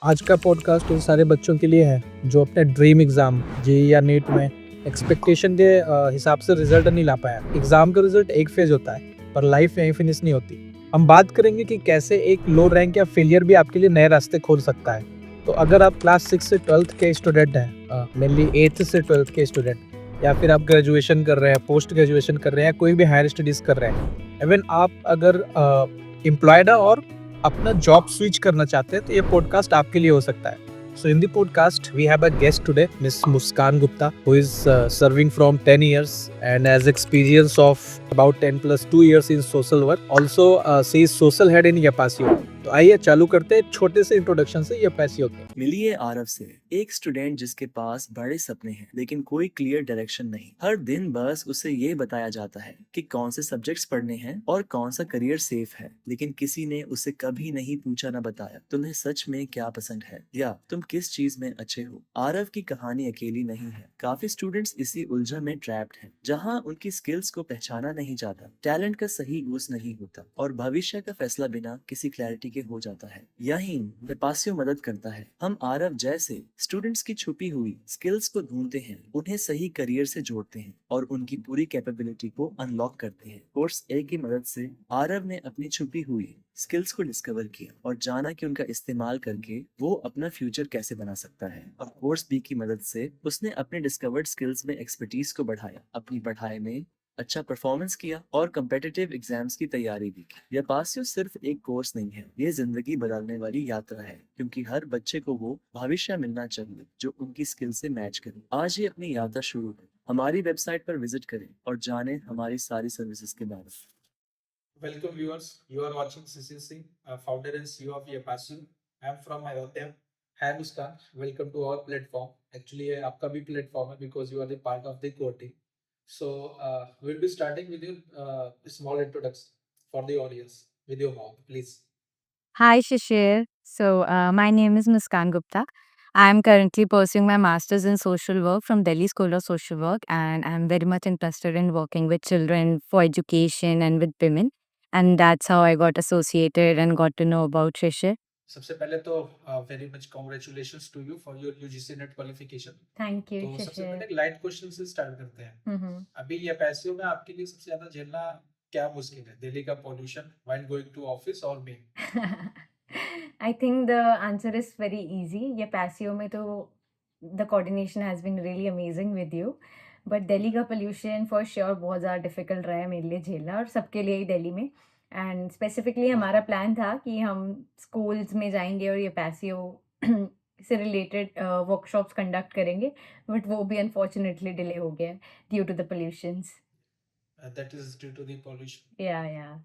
आज का पॉडकास्ट उन सारे बच्चों के लिए है जो अपने ड्रीम एग्जाम जेईई या नीट में एक्सपेक्टेशन के हिसाब से रिजल्ट नहीं ला पाया। एग्जाम का रिजल्ट एक फेज होता है पर लाइफ यहीं फिनिश नहीं होती। हम बात करेंगे कि कैसे एक लो रैंक या फेलियर भी आपके लिए नए रास्ते खोल सकता है। तो अगर आप क्लास 6 से 12th के स्टूडेंट हैं, मेनली 8th से 12th के स्टूडेंट, या फिर आप ग्रेजुएशन कर रहे हैं, पोस्ट ग्रेजुएशन कर रहे हैं, या कोई भी हायर स्टडीज कर रहे हैं, इवन आप अगर एम्प्लॉयड और अपना जॉब स्विच करना चाहते हैं तो ये पॉडकास्ट आपके लिए हो सकता है। So in the podcast, we have a guest today, Miss Muskan Gupta, who is serving from 10 years and has experience of about 10 plus 2 years in social work. Also, she is social head in Yapasio. तो आइए चालू करते हैं छोटे से introduction से Yapasio के। मिलिए आरव से, एक स्टूडेंट जिसके पास बड़े सपने हैं लेकिन कोई क्लियर डायरेक्शन नहीं। हर दिन बस उसे ये बताया जाता है कि कौन से सब्जेक्ट्स पढ़ने हैं और कौन सा करियर सेफ है, लेकिन किसी ने उसे कभी नहीं पूछा न बताया तुम्हें सच में क्या पसंद है या तुम किस चीज में अच्छे हो। आरव की कहानी अकेली नहीं है। काफी स्टूडेंट्स इसी उलझन में ट्रैप्ड हैं, जहाँ उनकी स्किल्स को पहचाना नहीं जाता, टैलेंट का सही यूज नहीं होता और भविष्य का फैसला बिना किसी क्लैरिटी के हो जाता है। यही विपासियो मदद करता है। हम आरव जैसे स्टूडेंट्स की छुपी हुई स्किल्स को ढूंढते हैं, उन्हें सही करियर से जोड़ते हैं और उनकी पूरी कैपेबिलिटी को अनलॉक करते हैं। कोर्स ए की मदद से आरव ने अपनी छुपी हुई स्किल्स को डिस्कवर किया और जाना कि उनका इस्तेमाल करके वो अपना फ्यूचर कैसे बना सकता है। और कोर्स बी की मदद से उसने अपने डिस्कवर्ड स्किल्स में एक्सपर्टीज को बढ़ाया, अपनी पढ़ाई में अच्छा परफॉर्मेंस किया और कम्पिटिटिव एग्जाम्स की तैयारी भी की। यह पासियो सिर्फ एक कोर्स नहीं है, ये जिंदगी बदलने वाली यात्रा है, क्योंकि हर बच्चे को वो भविष्य मिलना चाहिए जो उनकी स्किल से मैच करे। आज ही अपनी यात्रा शुरू करें, हमारी वेबसाइट पर विजिट करें और जानें हमारी सारी सर्विसेज के बारे में। Welcome viewers, you are watching Cecil Singh, founder and CEO of Yapasio. I am from Ayodhya. Hi Muskan, welcome to our platform. Actually, ये आपका भी platform है because you are the part of the core team. So we'll be starting with your small introduction for the audience with your mouth, please. Hi, Shishir. My name is Muskan Gupta. I am currently pursuing my master's in social work from Delhi School of Social Work, and I'm very much interested in working with children for education and with women. And that's how I got associated and got to know about Shishir. सबसे पहले तो very much congratulations to you for your UGC NET qualification. Thank you, तो सबसे Shishir. पहले light question से start करते हैं। Mm-hmm. अभी ये पैसियो में आपके लिए सबसे ज्यादा झेलना क्या मुश्किल है? दिल्ली का pollution while going to office और me? I think the answer is very easy. ये पैसियो में तो the coordination has been really amazing with you. But Delhi का पोल्यूशन फॉर श्योर बहुत ज़्यादा डिफिकल्ट रहा है मेरे लिए झेलना और सबके लिए ही दिल्ली में। एंड स्पेसिफिकली हमारा प्लान था कि हम स्कूल्स में जाएंगे और ये पैसियो से रिलेटेड वर्कशॉप्स कंडक्ट करेंगे, बट वो भी अनफॉर्चुनेटली डिले हो गया due to the pollutions. That is due to the pollution. या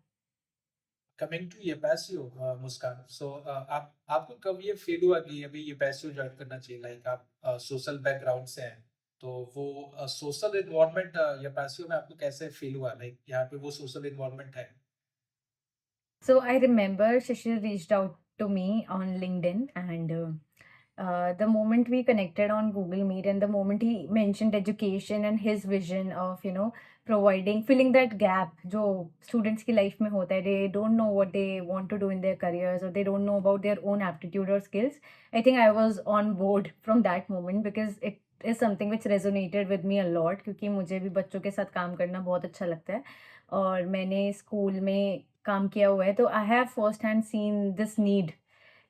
कमिंग टू ये पैसियो, मुस्कान, सो आप आपको कब ये फील हुआ कि अभी ये पैसियो ज्वाइन करना चाहिए? लाइक आप सोशल बैकग्राउंड से हैं, तो वो सोशल इन्वायरमेंट ये पैसियो में आपको कैसे फील हुआ? लाइक यहाँ पे वो सोशल इन्वायरमेंट है? So I remember Shishir reached out to me on LinkedIn, and the moment we connected on Google Meet, and the moment he mentioned education and his vision of providing filling that gap जो students की life में होता है, they don't know what they want to do in their careers or they don't know about their own aptitude or skills. I think I was on board from that moment because it is something which resonated with me a lot, क्योंकि मुझे भी बच्चों के साथ काम करना बहुत अच्छा लगता है और मैंने स्कूल में काम किया हुआ है, तो I have first hand seen this need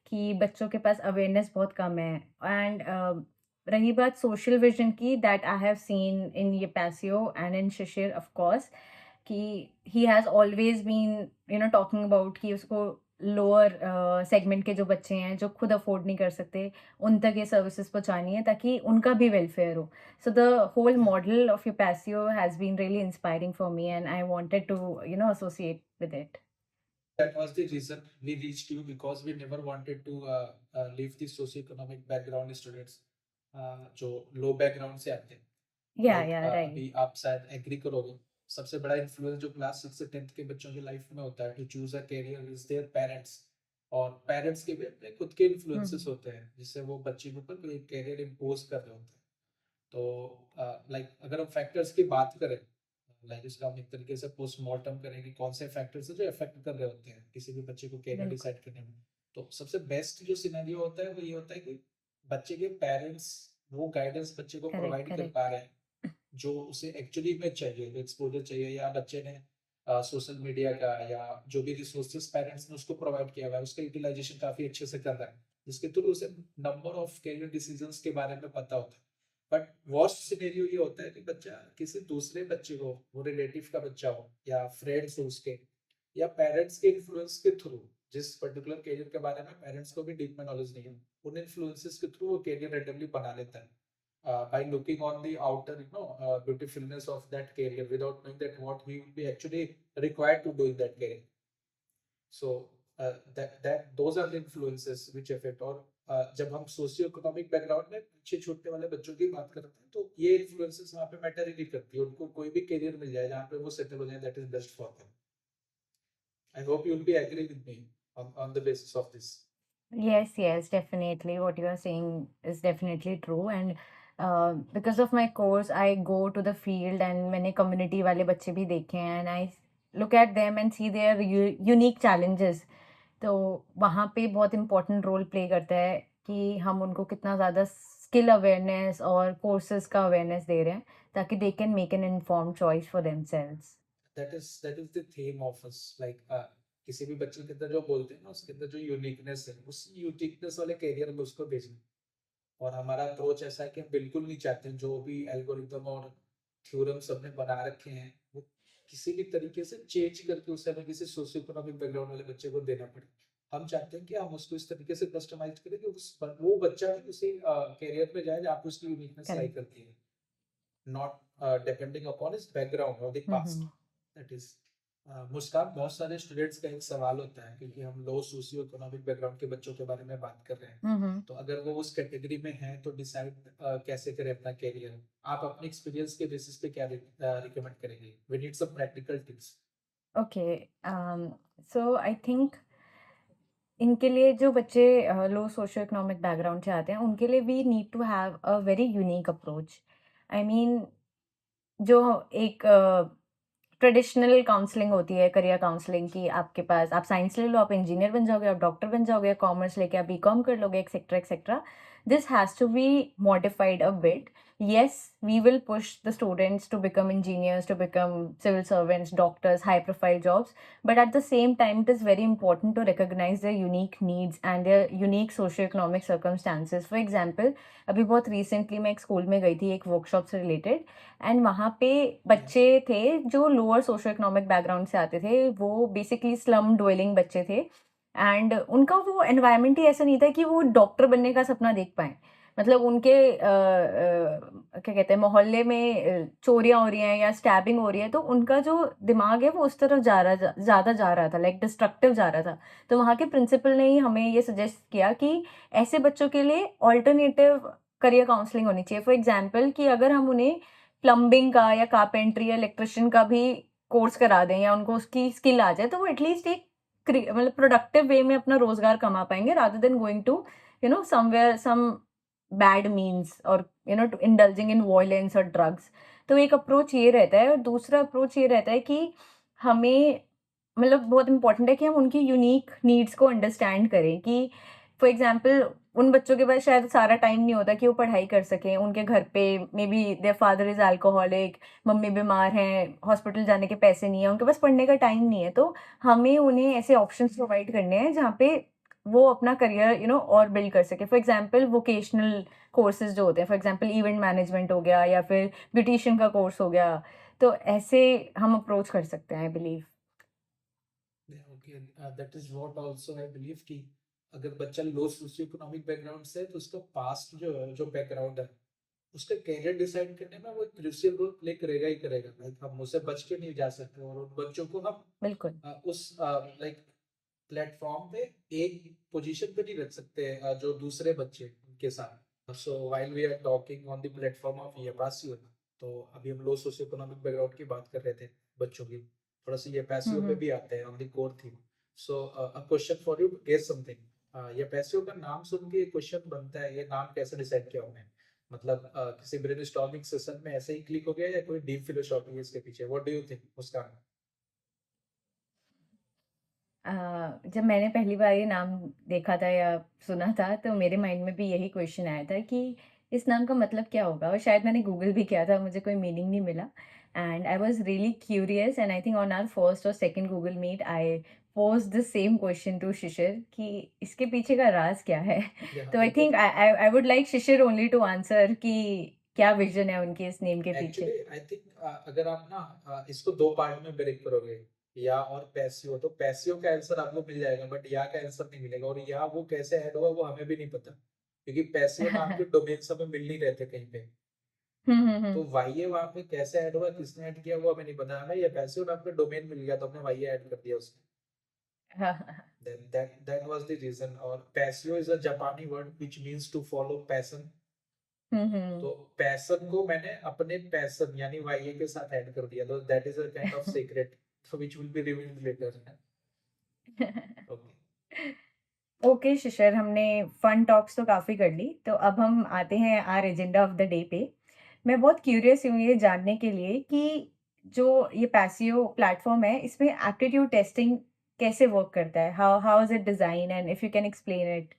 कि बच्चों के पास अवेयरनेस बहुत कम है। एंड रही बात सोशल विजन की, that I have seen in ये पैसियो and in Shishir of course, कि he has always been talking about कि उसको लोअर सेगमेंट के जो बच्चे हैं जो खुद अफोर्ड नहीं कर सकते, उन तक ये सर्विसेज पहुंचानी है ताकि उनका भी वेलफेयर हो। So the whole model of Upasio has been really inspiring for me, and I wanted to, associate with it. That was the reason we reached you, because we never wanted to leave the socioeconomic background students जो लो background से आते हैं। Yeah, like yeah, right. अभी आप शायद agree करोगे, सबसे बड़ा इन्फ्लुएंस जो क्लास 6 से 10th के बच्चों की लाइफ में होता है to choose a career is their parents. और पेरेंट्स के भी अपने खुद के इन्फ्लुएंसेस होते हैं जिससे वो बच्चे के ऊपर कोई करियर इम्पोज कर रहे होते हैं। तो लाइक अगर हम फैक्टर्स की बात करें, लाइक इसका हम एक तरीके से पोस्टमार्टम करें कि कौन से फैक्टर्स हैं जो इफेक्ट कर रहे होते हैं किसी भी बच्चे को करियर बिल्कुल। डिसाइड करने में। तो सबसे बेस्ट जो सिनेरियो होता है वो ये होता है कि बच्चे के पेरेंट्स वो गाइडेंस बच्चे को करेक्ट, प्रोवाइड कर पा करेक्ट। रहे हैं जो उसे एक्चुअली में चाहिए, एक्सपोजर चाहिए, या बच्चे ने सोशल मीडिया का या जो भी रिसोर्सेज पेरेंट्स ने उसको प्रोवाइड किया हुआ है उसका यूटिलाइजेशन काफी अच्छे से कर रहा है, जिसके थ्रू उसे नंबर ऑफ कैरियर डिसीजंस के बारे में पता होता है। बट वर्स्ट सिनेरियो ये होता है कि बच्चा किसी दूसरे बच्चे को, वो रिलेटिव का बच्चा हो या फ्रेंड्स हो उसके, या पेरेंट्स के इन्फ्लुएंस के थ्रू, जिस पर्टिकुलर कैरियर के बारे में पेरेंट्स को भी डीप में नॉलेज नहीं है, उन इन्फ्लुएंसेस के थ्रू वो कैरियर रैंडमली बना लेता है by looking on the outer, beautifulness of that career without knowing that what he will be actually required to do in that career. So that those are the influences which affect. और जब हम socio economic background में पीछे छूटने वाले बच्चों की बात करते हैं तो ये इन्फ्लुएंसेस वहाँ पे मैटर ही नहीं करती, उनको कोई भी करियर मिल जाए जहाँ पे वो सेटल हो जाए, that is best for them. I hope you will be agree with me on the basis of this. Yes, yes, definitely. What you are saying is definitely true. And because of my course, I go to the field and मैंने community वाले बच्चे भी देखे हैं and I look at them and see their unique challenges. तो वहाँ पे बहुत important role play करता है कि हम उनको कितना ज़्यादा skill awareness और courses का awareness दे रहे हैं ताकि they can make an informed choice for themselves. That is the theme of us, like किसी भी बच्चे के अंदर जो बोलते हैं ना उसके अंदर जो यूनिकनेस है उस यूनिकनेस वाले करियर में उसको भेजना। और हमारा अप्रोच ऐसा है कि हम बिल्कुल नहीं चाहते हैं जो भी एल्गोरिदम और थ्योरम सबने बना रखे हैं वो किसी भी तरीके से चेंज करके उसे हमें किसी सोशियो इकोनॉमिक बैकग्राउंड वाले बच्चे को देना पड़े। हम चाहते हैं कि हम उसको इस तरीके से कस्टमाइज करें कि वो बच्चा भी उसी करियर में जाए जहाँ पे उसकी यूनिकनेस लाई Correct. करती है, not depending upon his background और द पास्ट। दैट इज मुस्कान, बहुत सारे स्टूडेंट्स का एक सवाल होता है क्योंकि हम लो सोशियो इकोनॉमिक बैकग्राउंड के बच्चों के बारे में बात कर रहे हैं, Mm-hmm. तो अगर वो उस कैटेगरी में हैं तो डिसाइड कैसे करें अपना करियर। आप अपने एक्सपीरियंस के बेसिस पे क्या रिकमेंड करेंगे? We need some practical tips. Okay. So I think इनके लिए जो बच्चे लो सोशियो इकोनॉमिक बैकग्राउंड से आते हैं उनके लिए we need to have a very unique approach. I mean जो एक ट्रेडिशनल काउंसलिंग होती है, करियर काउंसलिंग की, आपके पास आप साइंस ले लो, आप इंजीनियर बन जाओगे, आप डॉक्टर बन जाओगे, कॉमर्स लेके आप बीकॉम कर लोगे, etcetera etcetera. This has to be modified a bit. Yes, we will push the students to become engineers, to become civil servants, doctors, high profile jobs. But at the same time, it is very important to recognize their unique needs and their unique socioeconomic circumstances. For example, अभी बहुत recently मैं एक school में गई थी एक workshop से related, and वहाँ पे बच्चे थे जो लोअर सोशो इकोनॉमिक बैकग्राउंड से आते थे, वो बेसिकली स्लम डवेलिंग बच्चे थे। एंड उनका वो एनवायरनमेंट ही ऐसा नहीं था कि वो डॉक्टर बनने का सपना देख पाए। मतलब उनके क्या कहते हैं, मोहल्ले में चोरियां हो रही हैं या स्टैबिंग हो रही है, तो उनका जो दिमाग है वो उस तरफ ज़्यादा जा रहा था, लाइक डिस्ट्रक्टिव जा रहा था। तो वहाँ के प्रिंसिपल ने ही हमें ये सजेस्ट किया कि ऐसे बच्चों के लिए ऑल्टरनेटिव करियर काउंसलिंग होनी चाहिए। फॉर एग्जाम्पल कि अगर हम उन्हें प्लम्बिंग का या कारपेंट्री या इलेक्ट्रिशियन का भी कोर्स करा दें या उनको उसकी स्किल आ जाए, तो वो एटलीस्ट एक मतलब प्रोडक्टिव वे में अपना रोजगार कमा पाएंगे, rather than going to somewhere some bad means और टू इंडल्जिंग इन वॉयलेंस और ड्रग्स। तो एक अप्रोच ये रहता है, और दूसरा अप्रोच ये रहता है कि हमें मतलब बहुत इंपॉर्टेंट है कि हम उनकी यूनिक नीड्स को अंडरस्टैंड करें। कि फॉर एग्जाम्पल उन बच्चों के पास शायद सारा टाइम नहीं होता कि वो पढ़ाई कर सकें, उनके घर पे may be their father is alcoholic, mummy बीमार हैं, हॉस्पिटल जाने के पैसे नहीं है, उनके पास पढ़ने का टाइम नहीं है। तो हमें उन्हें ऐसे ऑप्शंस प्रोवाइड करने हैं जहाँ पे वो अपना करियर और बिल्ड कर सके। फॉर एग्जाम्पल वोकेशनल कोर्सेज जो होते हैं, फॉर एग्जाम्पल इवेंट मैनेजमेंट हो गया या फिर ब्यूटिशियन का कोर्स हो गया, तो ऐसे हम अप्रोच कर सकते हैं, I believe. Okay, that is what also I believe कि अगर बच्चा लो सोशियो इकोनॉमिक बैकग्राउंड से है तो उसका पास्ट जो बैकग्राउंड है उसका करियर डिसाइड करने में वो क्रूशियल रोल प्ले करेगा ही करेगा। लाइक हम उससे बच के नहीं जा सकते और उन बच्चों को हम बिल्कुल। उस लाइक प्लेटफॉर्म पे एक पोजीशन पे नहीं रख सकते जो दूसरे बच्चे उनके साथ। So while we are talking on the platform of येपासियो, तो अभी हम लो सोशियो इकोनॉमिक बैकग्राउंड की बात कर रहे थे बच्चों की, थोड़ा सा येपासियो पे भी आते हैं on the core theme. So a question for you to guess something. येपासियो का नाम सुन के क्वेश्चन बनता है, ये नाम कैसे डिसाइड किया उन्होंने? मतलब किसी ब्रेनस्टॉर्मिंग सेशन में ऐसे ही क्लिक हो गया या कोई डीप फिलोसॉफी है इसके पीछे? व्हाट डू यू थिंक मुस्कान? जब मैंने पहली बार ये नाम देखा था या सुना था तो मेरे माइंड में भी यही क्वेश्चन आया था कि इस नाम का मतलब क्या होगा, और शायद मैंने गूगल भी किया था, मुझे कोई मीनिंग नहीं मिला। And I was really curious and I think on our first और second Google Meet I posed the same question to Shishir कि इसके पीछे का राज क्या है। Yeah, तो I okay. Think I would like Shishir only to answer कि क्या विजन है उनके इस नेम के पीछे। एक्चुअली आई थिंक अगर आप ना इसको दो पार्ट में ब्रेक करोगे, या और पैसियो, तो पैसियो का आंसर आपको मिल जाएगा, बट या का आंसर नहीं मिलेगा। और या वो कैसे ऐड हुआ वो हमें भी नहीं पता, क्योंकि पैसियो नाम के डोमेन्स हमें मिल नहीं रहे थे कहीं पे। तो वाईए वहां पे कैसे ऐड हुआ, किसने ऐड किया, वो हमें नहीं पता। हमें ये पैसियो नाम का डोमेन मिल गया तो हमने वाईए ऐड कर दिया उसमें। Then that was the reason. और Paseo is a Japani word which means to follow passion. तो पैसन को मैंने अपने पैसन यानी वाईए के साथ ऐड कर दिया, तो that is a kind of secret which will be revealed later. Okay. Okay Shishir, हमने फन टॉक्स तो काफ़ी कर ली, तो अब हम आते हैं our agenda of the day पे। मैं बहुत क्यूरियस हूँ ये जानने के लिए कि जो ये पैसियो प्लेटफॉर्म है, इसमें एप्टीट्यूड टेस्टिंग कैसे वर्क करता है, how is it design and if you can explain it.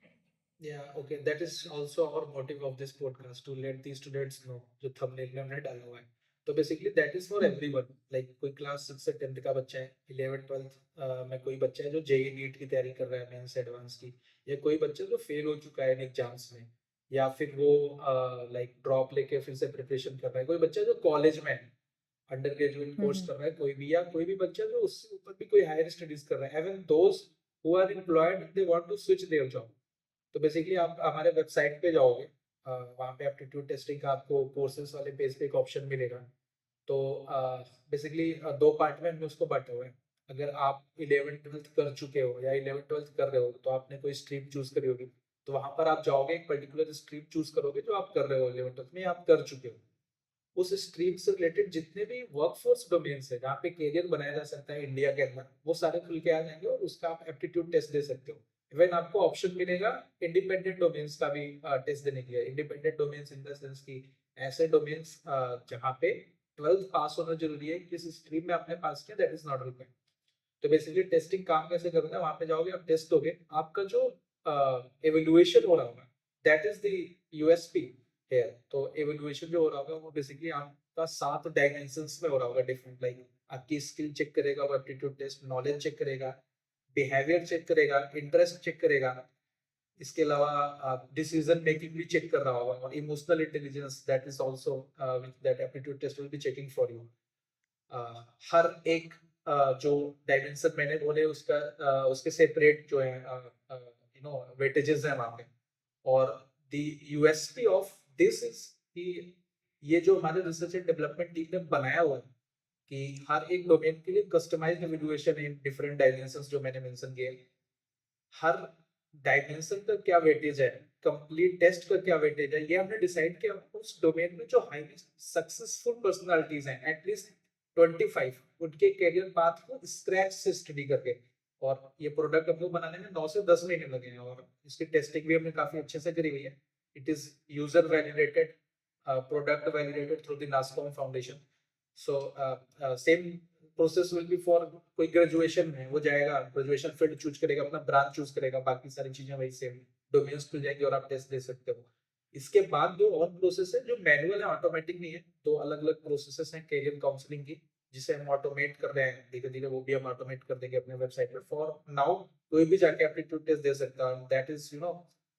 Yeah, okay, that is also our motive of this podcast, to let the students know, जो thumbnail में हमने डाला हुआ है। तो basically that is for everyone, like कोई class 6 से 10th का बच्चा है, 11 12 में कोई बच्चा है जो जेई नीट की तैयारी कर रहा है, मेंस एडवांस की, या कोई बच्चा जो फेल हो चुका है इन एग्जाम्स में, या फिर वो लाइक ड्रॉप लेके फिर से प्रिपरेशन कर रहा है, कोई बच्चा जो कॉलेज में है, अंडर ग्रेजुएट कोर्स कर रहा है कोई भी, या कोई भी बच्चा जो उससे ऊपर भी कोई हायर स्टडीज कर रहा है, even those who are employed they want to switch their job. तो बेसिकली आप हमारे वेबसाइट पे जाओगे, वहाँ पे एप्टीट्यूड टेस्टिंग का आपको कोर्सेज वाले पेज पे एक ऑप्शन मिलेगा। तो बेसिकली दो पार्ट में हमने उसको बांटा हुआ है। अगर आप 11 12th कर चुके हो या 11 12th कर रहे हो, तो आपने कोई स्ट्रीम चूज करी होगी, तो वहां पर आप जाओगे, एक पर्टिकुलर स्ट्रीम चूज करोगे जो आप कर रहे हो 11 12th में, आप कर चुके हो। उस स्ट्रीम से रिलेटेड जितने भी वर्कफोर्स डोमेन्स है जहाँ पे कैरियर बनाया जा सकता है इंडिया के अंदर, वो सारे खुल के आ जाएंगे और उसका आप एप्टीट्यूड टेस्ट दे सकते हो। इवन आपको ऑप्शन मिलेगा इंडिपेंडेंट डोमेन्स का भी टेस्ट देने के लिए। Independent domains in the sense की ऐसे डोमेन्स जहाँ पे 12th पास होना जरूरी है, किस स्ट्रीम में आपने पास किया दैट इज नॉट रिक्वायर्ड। तो बेसिकली टेस्टिंग काम कैसे करता है, वहां पे जाओगे, आप टेस्ट दोगे, आपका जो एवेल्युएशन हो रहा होगा that is the USP here. तो एवेल्युएशन जो हो रहा होगा वो बेसिकली आपका 7 डायमेंशंस में हो रहा होगा डिफरेंट, लाइक आपकी स्किल चेक करेगा वो एप्टीट्यूड टेस्ट, नॉलेज चेक करेगा, बिहेवियर चेक करेगा, इंटरेस्ट चेक करेगा, इसके अलावा डिसीजन मेकिंग भी चेक कर रहा होगा, और emotional intelligence that is also that aptitude test will be checking for you. हर एक जो डायमेंशन मैंने बोले उसका उसके सेपरेट जो है वेटेजेस हैं वहाँ पे। और the USP of this is कि ये जो हमारे रिसर्च एंड डेवलपमेंट टीम ने बनाया हुआ है कि हर एक डोमेन के लिए customised evaluation in different dimensions जो मैंने मेंशन किए, हर डायमेंशन का क्या वेटेज है, कंप्लीट टेस्ट का क्या वेटेज है, ये हमने डिसाइड किया उस डोमेन में जो हाईली सक्सेसफुल पर्सनालिटीज हैं, एटलीस्ट 25, उनके करियर पाथ को स्क्रैच से स्टडी करके। और ये प्रोडक्ट हमको बनाने में 9 से 10 महीने लगे हैं, और इसकी टेस्टिंग भी हमने काफी अच्छे से करी हुई है। It is user validated, product validated through the NASSCOM foundation. So same process will be for कोई ग्रेजुएशन में वो जाएगा, ग्रेजुएशन फील्ड चूज करेगा, अपना ब्रांच चूज करेगा, बाकी सारी चीजें वही सेम डोमेन्स खुल जाएंगे और आप टेस्ट दे सकते हो। इसके बाद जो और प्रोसेस है जो मैनुअल है, ऑटोमेटिक नहीं है, दो अलग अलग प्रोसेसेस हैं कैरियर काउंसलिंग की, जिसे हम ऑटोमेट कर रहे हैं धीरे धीरे, वो भी हम ऑटोमेट कर देंगे अपने वेबसाइट पे। फॉर नाउ कोई भी जाके एप्टीट्यूड टेस्ट दे सकता है, दैट इज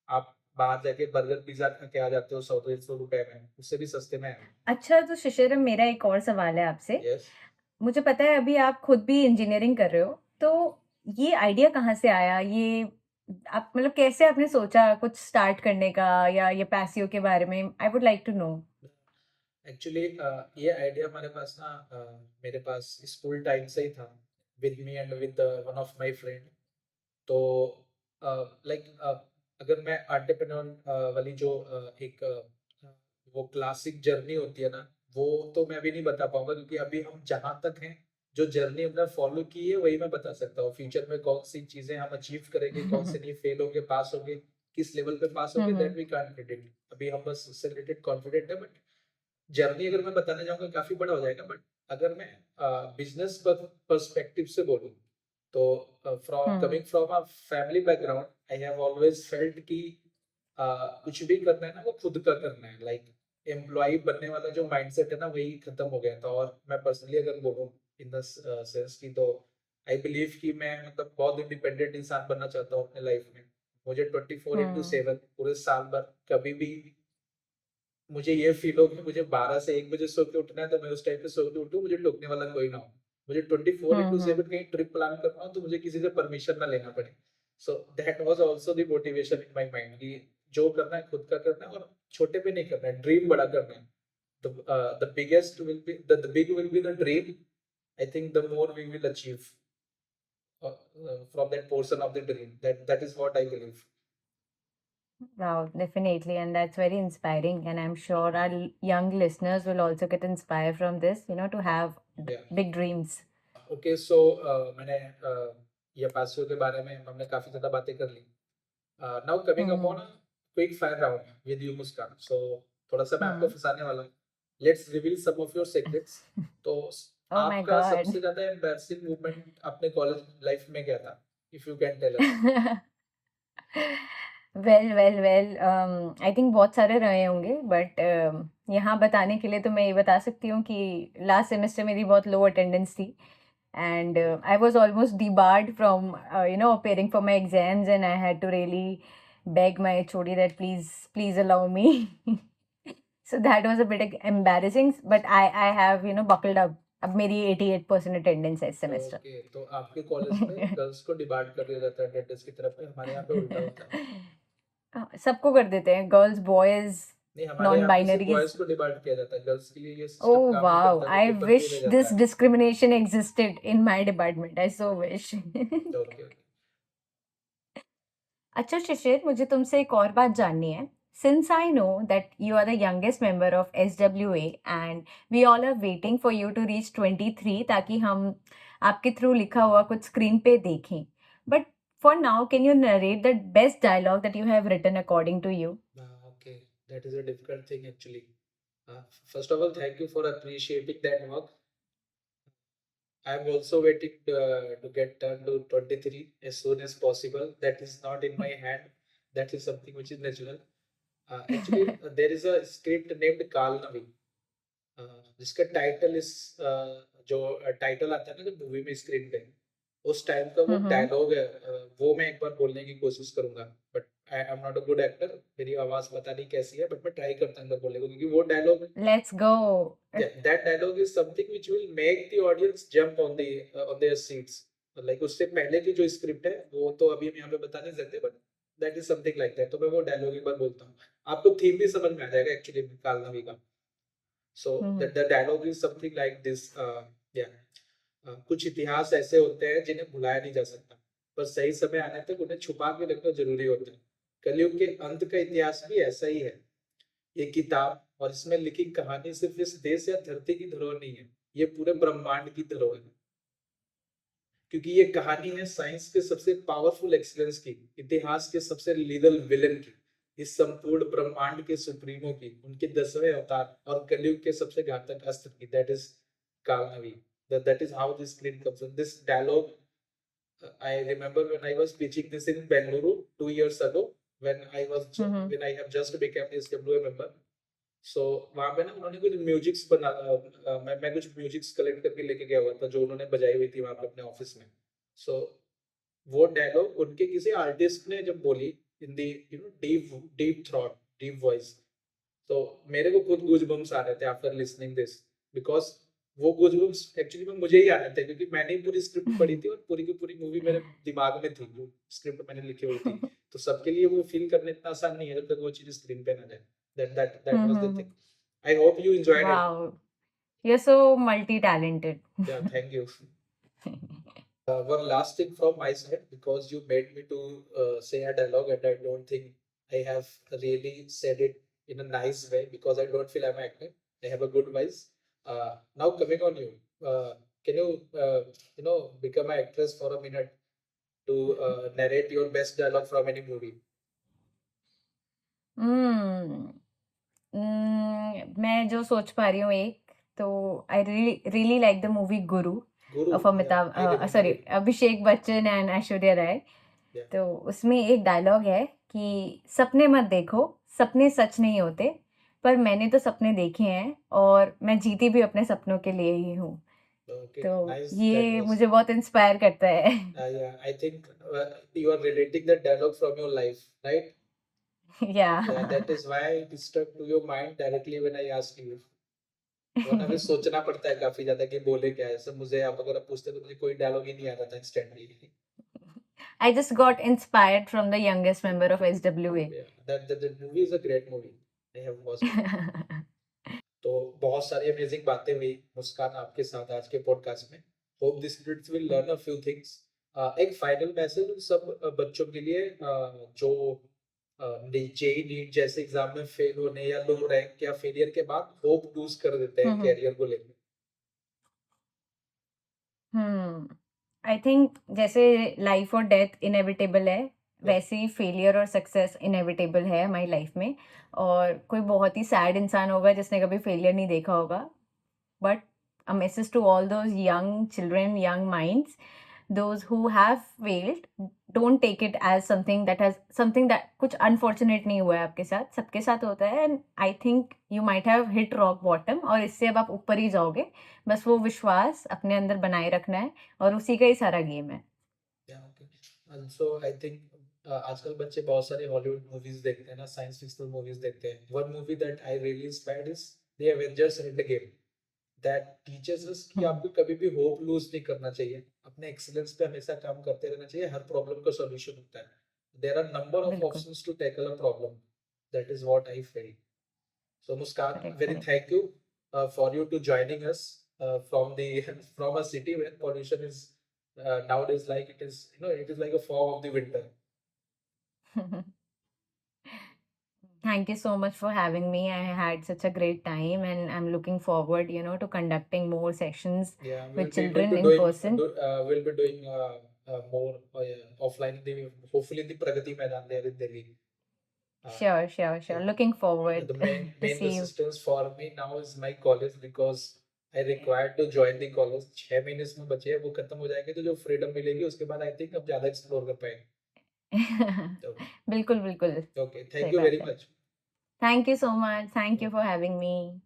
आप बाहर जाके बर्गर पिज्जा खा के आ जाते हो 100-150 रुपए में, उससे भी सस्ते में है। अच्छा, तो शिशिर मेरा एक और सवाल है आपसे। यस। मुझे पता है अभी आप खुद भी इंजीनियरिंग कर रहे हो, तो ये आइडिया कहाँ से आया? ये आप मतलब कैसे आपने सोचा कुछ स्टार्ट करने का, या ये पैसियो के बारे में? I would like to know. Actually ये आइडिया हमारे पास ना मेरे पास स्कूल टाइम से ही था, with me and with one of my friend. तो लाइक अगर मैं एंटरप्रेन्योर वाली जो एक वो क्लासिक जर्नी होती है ना, वो तो मैं अभी नहीं बता पाऊंगा, क्योंकि अभी हम जहाँ तक हैं, जो जर्नी हमने फॉलो की है वही मैं बता सकता हूँ। फ्यूचर में कौन सी चीजें हम अचीव करेंगे, कौन से नहीं, फेल होंगे, पास होंगे, किस लेवल पे पास होंगे, दैट वी कांट प्रेडिक्ट। अभी हम बस उससे रिलेटेड कॉन्फिडेंट है, बट जर्नी अगर मैं बताने जाऊंगा काफी बड़ा हो जाएगा। बट अगर मैं बिजनेस पर्सपेक्टिव से बोलूँ, तो from coming from a family background I have always felt कि कुछ भी करना है ना वो खुद का करना है, लाइक एम्प्लॉय बनने वाला जो माइंडसेट है ना वही खत्म हो गया था। और मैं पर्सनली अगर बोलूँ इन द सेंस की, तो आई बिलीव कि मैं मतलब बहुत इंडिपेंडेंट इंसान बनना चाहता हूँ अपने लाइफ में। मुझे 24/7 पूरे साल भर कभी भी मुझे ये फील हो कि मुझे 12 से 1 बजे सो के उठना है, तो मैं उस टाइम पे सो के उठूँ, मुझे टोकने वाला कोई ना हो। मुझे 24/7 कहीं ट्रिप प्लान करना हो तो मुझे किसी से परमिशन ना लेना पड़े। So that was also the motivation in my mind कि जो करना है खुद का करना है और छोटे पे नहीं करना है, ड्रीम बड़ा करना है। The biggest will be the big will be the dream. I think the more we will achieve from that portion of the dream. That is what I believe. Wow, definitely. And that's very inspiring. And I'm sure our young listeners will also get inspired from this, to have Yeah. big dreams. Okay, so मैंने ये पासियो के बारे में हमने काफी ज्यादा बातें कर ली। Now coming Hmm. upon a quick fire round with you, Muskan. So थोड़ा सा मैं आपको Hmm. फंसाने वाला हूँ। Let's reveal some of your secrets. तो Oh my आपका God. सबसे ज्यादा embarrassing moment अपने कॉलेज लाइफ में क्या था? If you can tell us. Well I think बहुत सारे रहे होंगे, बट यहाँ बताने के लिए तो मैं ये बता सकती हूँ कि लास्ट सेमेस्टर मेरी बहुत लो अटेंडेंस थी, and I was almost debarred from appearing for my exams, and I had to really beg my HOD that please allow me. So that was a bit embarrassing, but I have buckled up. अब मेरी 88% attendance है इस semester. Okay, तो आपके college में girls को demand कर दिया जाता है अटेंडेंस की तरफ पे, हमारे यहाँ पे उल्टा होता है। सबको कर देते हैं, गर्ल्स बॉयज नहीं, हमारे नॉन यहाँ पे सिर्फ बाइनरीज। बॉयज को डिमांड किया जाता है, गर्ल्स के लिए ये सिस्टम Oh काम नहीं wow, करता, I वो पेपर wish फेल हो जाता this है। discrimination existed in my department. I so wish. Okay okay. अच्छा शिशिर, मुझे तुमसे एक और बात जाननी है। Since I know that you are the youngest member of SWA and we all are waiting for you to reach 23 ताकि हम आपके थ्रू लिखा हुआ कुछ स्क्रीन पे देखें। But for now, can you narrate the best dialogue that you have written according to you? Okay, that is a difficult thing actually. First of all, thank you for appreciating that work. I'm also waiting to get turned to 23 as soon as possible. That is not in my hand. That is something which is natural. Actually, there is a script named Kalnavi, जिसका title इस जो title आता है ना जब movie में screen पे, उस टाइम का वो डायलॉग है, वो मैं एक बार बोलने की कोशिश करूंगा। But I am not a good actor, मेरी आवाज पता नहीं कैसी है, बट मैं ट्राई करता हूँ बोलने को, क्योंकि वो dialogue Let's go. that dialogue is something which will make the audience jump on their seats. Like उससे पहले की जो स्क्रिप्ट है वो तो अभी हम यहाँ पे बता नहीं सकते, but that is something like that. तो मैं वो डायलॉग एक बार बोलता हूँ, आपको थीम भी समझ में आ जाएगा एक्चुअली कालनवी का। So the dialogue is something like this. Yeah. कुछ इतिहास ऐसे होते हैं जिन्हें भुलाया नहीं जा सकता, पर सही समय आने तक उन्हें छुपा के रखना जरूरी होता है। कलयुग के अंत का इतिहास भी ऐसा ही है। ये किताब और इसमें लिखी कहानी सिर्फ इस देश या धरती की धरोहर नहीं है, ये पूरे ब्रह्मांड की धरोहर है। क्योंकि ये कहानी है साइंस के सबसे पावरफुल एक्सीलेंस की, इतिहास के सबसे लीगल विलन की, इस संपूर्ण ब्रह्मांड के सुप्रीमो की, उनके 10वें अवतार और कलयुग के सबसे घातक अस्त्र की। दैट इज कालनवी। That is how this screen comes in. This dialogue, I remember when I was pitching this in Bengaluru 2 years ago, when I have just become the SWA member. So वहाँ पे ना उन्होंने कुछ musics बना, मैं कुछ musics collect करके लेके गया हुआ था जो उन्होंने बजाई हुई थी वहाँ पे अपने ऑफिस में। So वो डायलॉग उनके किसी आर्टिस्ट ने जब बोली in the deep throat, deep voice, तो मेरे को खुद गूज़बम्स आ रहे थे आफ्टर लिसनिंग दिस, बिकॉज वो गूज़बम्स एक्चुअली में मुझे ही आ रहे थे, क्योंकि मैंने ही पूरी स्क्रिप्ट पढ़ी थी और पूरी की पूरी मूवी मेरे दिमाग में थी, जो स्क्रिप्ट मैंने लिखी हुई थी। तो सबके लिए वो फील करना इतना आसान नहीं है जब तक वो चीज स्क्रीन पे ना जाए। that was the thing. I hope you enjoyed it. Wow, you're so multi-talented. Yeah, thank you. One last thing from my side, because you made me to say a dialogue and I don't think I have really said it in a nice way, because I don't feel I'm acting. I have a good voice. Now coming on you, can you become an actress for a minute to narrate your best dialogue from any movie? मैं जो सोच पा रही हूँ एक, तो I really like the movie Guru, Guru, of yeah, Amitabh, I remember sorry, it. Abhishek Bachchan and Aishwarya Rai. Yeah. तो उसमें एक डायलॉग है कि सपने मत देखो, सपने सच नहीं होते, पर मैंने तो सपने देखे हैं और मैं जीती भी अपने सपनों के लिए ही हूँ। Okay, तो nice. That ये was. मुझे बहुत इंस्पायर करता है। Yeah, I think you are relating that dialogue from your life, right? या Yeah, that is why it stuck to your mind directly when I asked you. वरना फिर सोचना पड़ता है काफी ज्यादा कि बोले क्या है। सब मुझे आप अगर आप पूछते तो मुझे कोई डायलॉग ही नहीं आ रहा था instantly. I just got inspired from the youngest member of SWA. Yeah, that movie is a great movie. I have watched it. तो बहुत सारी अमेजिंग बातें हुई मुस्कान आपके साथ आज के पॉडकास्ट में। Hope this students will learn a few things. एक फाइनल मैसेज उन सब बच्चों के लिए जो जेई नीट जैसे एग्जाम में फेल होने या लो रैंक या फेलियर के बाद होप लूज कर देते हैं कैरियर को लेकर। आई थिंक जैसे लाइफ और डेथ इनएविटेबल है, वैसे ही फेलियर और सक्सेस इनएविटेबल है हमारी लाइफ में। और कोई बहुत ही सैड इंसान होगा जिसने कभी फेलियर नहीं देखा होगा, but a message to all those young children, young minds, those who have failed, don't take it as something that कुछ unfortunate नहीं हुआ है आपके साथ, सबके साथ होता है। and I think you might have hit rock bottom और इससे अब आप ऊपर ही जाओगे। बस वो विश्वास अपने अंदर बनाए रखना है और उसी का ही सारा गेम है। सो आई थिंक आजकल बच्चे बहुत सारे हॉलीवुड मूवीज देखते हैं ना, साइंस फिक्शनल मूवीज देखते हैं। One movie that I really inspired is the Avengers endgame. That teaches us कि आपको कभी भी होप लूज नहीं करना चाहिए, अपने एक्सीलेंस पे हमेशा काम करते रहना चाहिए। हर प्रॉब्लम का सॉल्यूशन होता है। देयर आर नंबर ऑफ बिल्कुल options to tackle a problem. That is what I feel. So Muskan, correct very correct. Thank you for you to joining us from the from a city where pollution is nowadays like it is, you know, it is like a fog of the winter. Thank you so much for having me. I had such a great time and I'm looking forward, to conducting more sessions Yeah, with we will children be in doing person. we'll be doing more offline in the, hopefully in the Pragati Maidan there in Delhi. Sure, sure, sure. Yeah. Looking forward The main to main see you. resistance for me now is my college because I required to join the college। 6 महीने इसमें बचे हैं, वो खत्म हो जाएंगे तो जो फ्रीडम मिलेगी उसके बाद आई थिंक अब ज्यादा एक्सप्लोर कर पाएंगे। बिल्कुल बिल्कुल ओके, थैंक सही यू बात वेरी है। Much. Thank you so much. Thank you for having me.